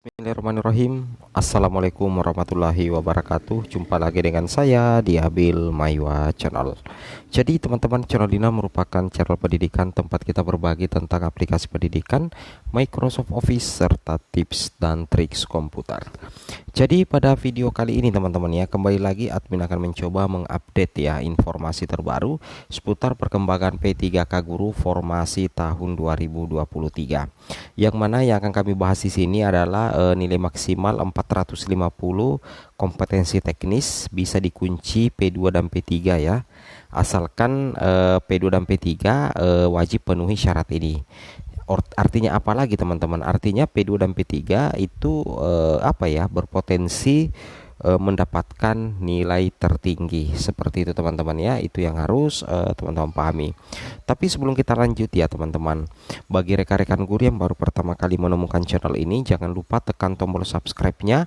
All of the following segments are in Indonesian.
Bismillahirrahmanirrahim. Assalamualaikum warahmatullahi wabarakatuh. Jumpa lagi dengan saya di Abil Maywa Channel. Jadi teman-teman, channel ini merupakan channel pendidikan tempat kita berbagi tentang aplikasi pendidikan, Microsoft Office, serta tips dan triks komputer. Jadi pada video kali ini teman-teman ya, kembali lagi admin akan mencoba mengupdate ya informasi terbaru seputar perkembangan P3K Guru formasi tahun 2023. Yang mana yang akan kami bahas di sini adalah nilai maksimal 450 kompetensi teknis bisa dikunci P2 dan P3 ya. Asalkan P2 dan P3 wajib penuhi syarat ini. Artinya apa lagi teman-teman? Artinya P2 dan P3 itu berpotensi mendapatkan nilai tertinggi seperti itu teman-teman ya. Itu yang harus teman-teman pahami. Tapi sebelum kita lanjut ya teman-teman, bagi rekan-rekan guru yang baru pertama kali menemukan channel ini, jangan lupa tekan tombol subscribe-nya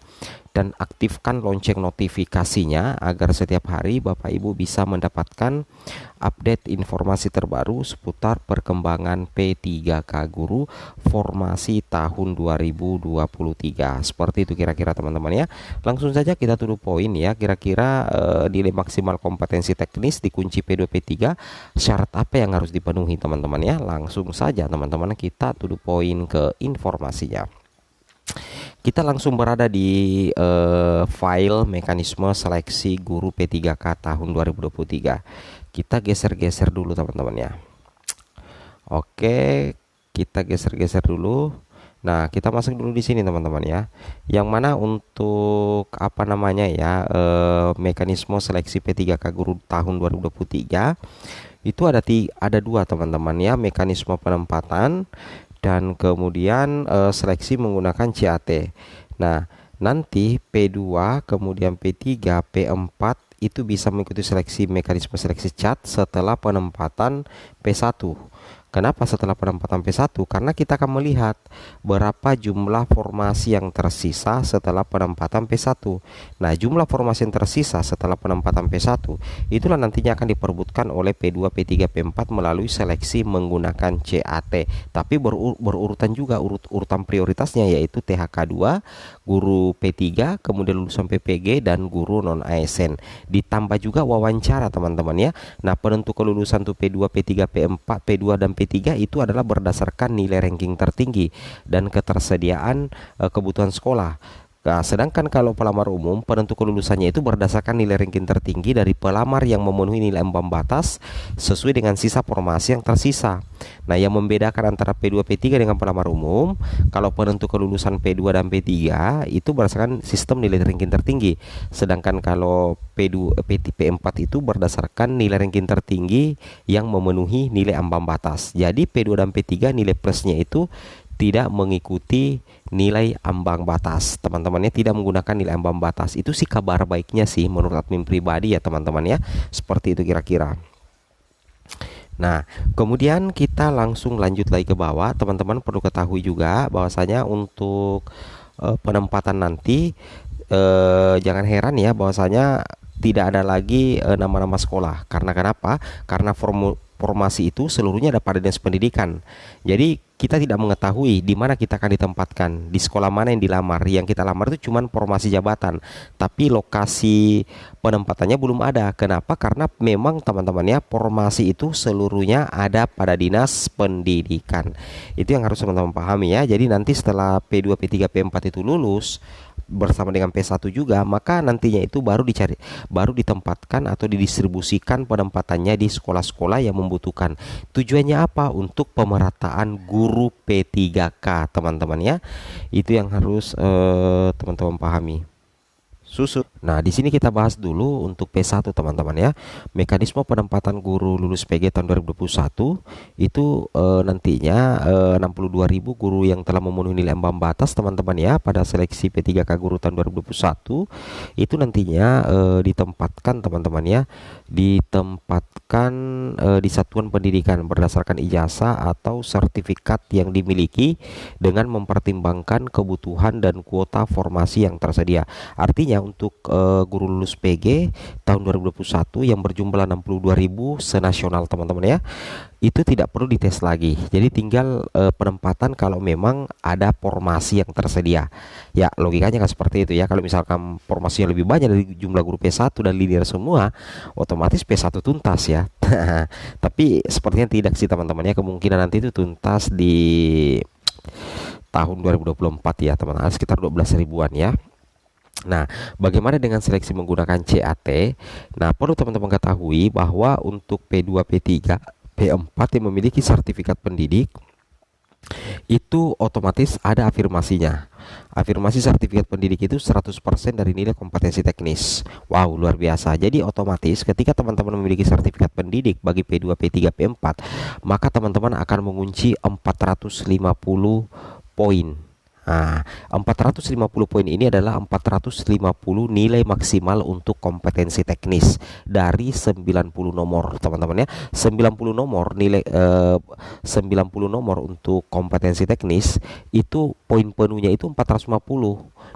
dan aktifkan lonceng notifikasinya agar setiap hari Bapak Ibu bisa mendapatkan update informasi terbaru seputar perkembangan P3K Guru formasi tahun 2023. Seperti itu kira-kira teman-teman ya. Langsung saja kita tuduh poin ya, kira-kira nilai maksimal kompetensi teknis dikunci P2 P3 syarat apa yang harus dipenuhi teman-teman ya. Langsung saja teman-teman kita tuduh poin ke informasinya. Kita langsung berada di file mekanisme seleksi guru P3K tahun 2023. Kita geser-geser dulu teman-teman ya. Oke, kita geser-geser dulu. Nah, kita masuk dulu di sini teman-teman ya. Yang mana untuk mekanisme seleksi P3K guru tahun 2023 itu ada dua teman-teman ya, mekanisme penempatan dan kemudian seleksi menggunakan CAT. Nah, nanti P2 kemudian P3 P4 itu bisa mengikuti mekanisme seleksi CAT setelah penempatan P1. Kenapa setelah penempatan P1? Karena kita akan melihat berapa jumlah formasi yang tersisa setelah penempatan P1. Nah, jumlah formasi yang tersisa setelah penempatan P1 itulah nantinya akan diperebutkan oleh P2, P3, P4 melalui seleksi menggunakan CAT. Tapi berurutan juga urutan prioritasnya, yaitu THK 2, guru P3, kemudian lulusan PPG dan guru non ASN. Ditambah juga wawancara teman-teman ya. Nah, penentu kelulusan tuh P2, P3, P4, P2 dan P3 itu adalah berdasarkan nilai ranking tertinggi dan ketersediaan kebutuhan sekolah. Nah, sedangkan kalau pelamar umum, penentu kelulusannya itu berdasarkan nilai ranking tertinggi dari pelamar yang memenuhi nilai ambang batas sesuai dengan sisa formasi yang tersisa. Nah, yang membedakan antara P2 P3 dengan pelamar umum, kalau penentu kelulusan P2 dan P3 itu berdasarkan sistem nilai ranking tertinggi. Sedangkan kalau P2 P4 itu berdasarkan nilai ranking tertinggi yang memenuhi nilai ambang batas. Jadi P2 dan P3 nilai plusnya itu tidak mengikuti nilai ambang batas. Teman-temannya tidak menggunakan nilai ambang batas. Itu sih kabar baiknya sih menurut admin pribadi ya teman-teman ya. Seperti itu kira-kira. Nah, kemudian kita langsung lanjut lagi ke bawah. Teman-teman perlu ketahui juga bahwasanya untuk penempatan nanti jangan heran ya bahwasanya tidak ada lagi nama-nama sekolah. Karena kenapa? Karena formasi itu seluruhnya ada pada dinas pendidikan. Jadi kita tidak mengetahui di mana kita akan ditempatkan, di sekolah mana yang dilamar. Yang kita lamar itu cuma formasi jabatan, tapi lokasi penempatannya belum ada. Kenapa? Karena memang teman-teman ya, formasi itu seluruhnya ada pada dinas pendidikan. Itu yang harus teman-teman pahami ya. Jadi nanti setelah P2, P3, P4 itu lulus bersama dengan P1 juga, maka nantinya itu baru ditempatkan atau didistribusikan penempatannya di sekolah-sekolah yang membutuhkan. Tujuannya apa? Untuk pemerataan guru P3K teman-teman ya. Itu yang harus teman-teman pahami. Nah, di sini kita bahas dulu untuk P1 teman-teman ya. Mekanisme penempatan guru lulus PG tahun 2021 itu nantinya 62.000 guru yang telah memenuhi nilai ambang batas teman-teman ya pada seleksi P3K guru tahun 2021 itu nantinya ditempatkan teman-teman ya, ditempatkan di satuan pendidikan berdasarkan ijazah atau sertifikat yang dimiliki dengan mempertimbangkan kebutuhan dan kuota formasi yang tersedia. Artinya ya untuk guru lulus PG tahun 2021 yang berjumlah 62.000 senasional teman-teman ya. Itu tidak perlu dites lagi. Jadi tinggal penempatan kalau memang ada formasi yang tersedia. Ya, logikanya kan seperti itu ya. Kalau misalkan formasinya lebih banyak dari jumlah guru P1 dan linear semua, otomatis P1 tuntas ya. Tapi sepertinya tidak sih teman-teman ya. Kemungkinan nanti itu tuntas di tahun 2024 ya teman-teman, sekitar 12 ribuan ya. Nah, bagaimana dengan seleksi menggunakan CAT? Nah, perlu teman-teman ketahui bahwa untuk P2, P3, P4 yang memiliki sertifikat pendidik itu otomatis ada afirmasinya. Afirmasi sertifikat pendidik itu 100% dari nilai kompetensi teknis. Wow, luar biasa. Jadi otomatis ketika teman-teman memiliki sertifikat pendidik bagi P2, P3, P4, maka teman-teman akan mengunci 450 poin. Nah, 450 poin ini adalah 450 nilai maksimal untuk kompetensi teknis dari 90 nomor, teman-teman ya. 90 nomor nilai 90 nomor untuk kompetensi teknis itu poin penuhnya itu 450.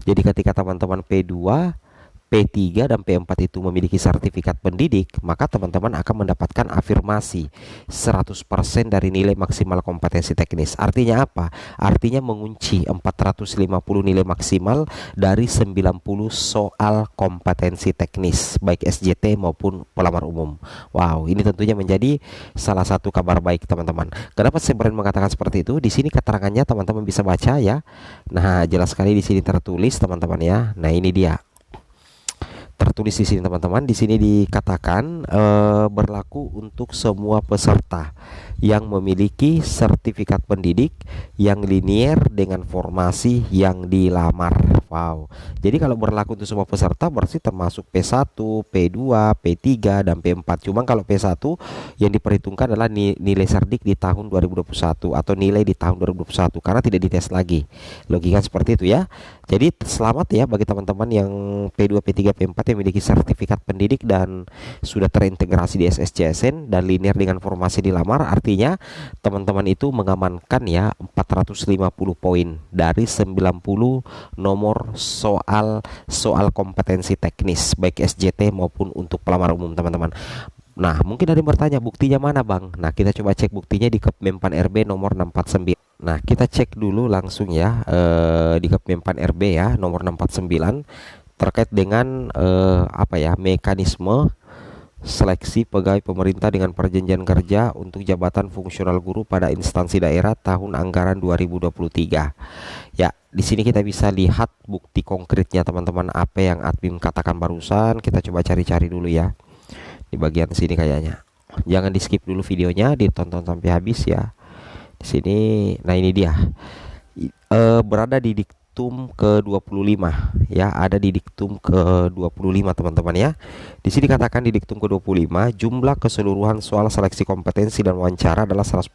Jadi ketika teman-teman P2, P3 dan P4 itu memiliki sertifikat pendidik, maka teman-teman akan mendapatkan afirmasi 100% dari nilai maksimal kompetensi teknis. Artinya apa? Artinya mengunci 450 nilai maksimal dari 90 soal kompetensi teknis, baik SJT maupun pelamar umum. Wow, ini tentunya menjadi salah satu kabar baik teman-teman. Kenapa saya berani mengatakan seperti itu? Di sini keterangannya teman-teman bisa baca ya. Nah, jelas sekali di sini tertulis teman-teman ya. Nah, ini dia. Tertulis di sini teman-teman. Di sini dikatakan berlaku untuk semua peserta yang memiliki sertifikat pendidik yang linier dengan formasi yang dilamar. Wow. Jadi kalau berlaku untuk semua peserta berarti termasuk P1, P2, P3 dan P4. Cuma kalau P1 yang diperhitungkan adalah nilai cerdik di tahun 2021 atau nilai di tahun 2021 karena tidak dites lagi. Logika seperti itu ya. Jadi selamat ya bagi teman-teman yang P2, P3, P4 yang memiliki sertifikat pendidik dan sudah terintegrasi di SSCSN dan linear dengan formasi dilamar. Artinya teman-teman itu mengamankan ya 450 poin dari 90 nomor soal kompetensi teknis baik SJT maupun untuk pelamar umum teman-teman. Nah, mungkin ada yang bertanya buktinya mana Bang? Nah, kita coba cek buktinya di Kepmenpan RB nomor 649. Nah, kita cek dulu langsung ya di Kepmenpan RB ya nomor 649 terkait dengan apa ya mekanisme seleksi pegawai pemerintah dengan perjanjian kerja untuk jabatan fungsional guru pada instansi daerah tahun anggaran 2023. Ya, di sini kita bisa lihat bukti konkretnya teman-teman apa yang admin katakan barusan. Kita coba cari-cari dulu ya. Di bagian sini kayaknya. Jangan di skip dulu videonya, ditonton sampai habis ya. Di sini, nah ini dia. Berada di diktum ke-25 ya, ada di diktum ke-25 teman-teman ya. Di sini katakan di diktum ke-25 jumlah keseluruhan soal seleksi kompetensi dan wawancara adalah 145.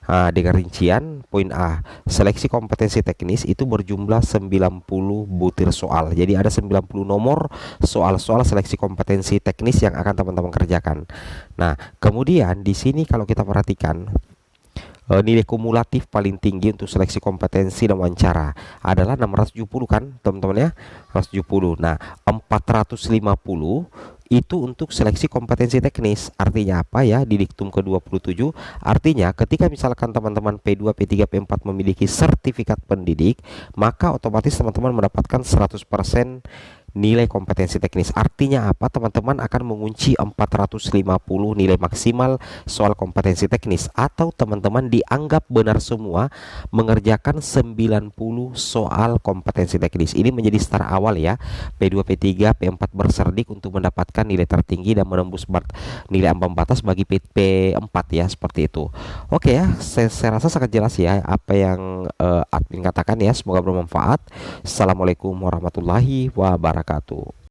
Nah, dengan rincian poin A, seleksi kompetensi teknis itu berjumlah 90 butir soal. Jadi ada 90 nomor soal-soal seleksi kompetensi teknis yang akan teman-teman kerjakan. Nah, kemudian di sini kalau kita perhatikan nilai kumulatif paling tinggi untuk seleksi kompetensi dan wawancara adalah 670 kan teman-teman ya, 170. Nah, 450 itu untuk seleksi kompetensi teknis. Artinya apa ya di diktum ke-27? Artinya ketika misalkan teman-teman P2, P3, P4 memiliki sertifikat pendidik, maka otomatis teman-teman mendapatkan 100% nilai kompetensi teknis. Artinya apa? Teman-teman akan mengunci 450 nilai maksimal soal kompetensi teknis, atau teman-teman dianggap benar semua mengerjakan 90 soal kompetensi teknis. Ini menjadi start awal ya P2, P3, P4 berserdik untuk mendapatkan nilai tertinggi dan menembus nilai ambang batas bagi P4 ya, seperti itu. Oke ya, saya rasa sangat jelas ya apa yang admin katakan ya. Semoga bermanfaat. Assalamualaikum warahmatullahi wabarakatuh.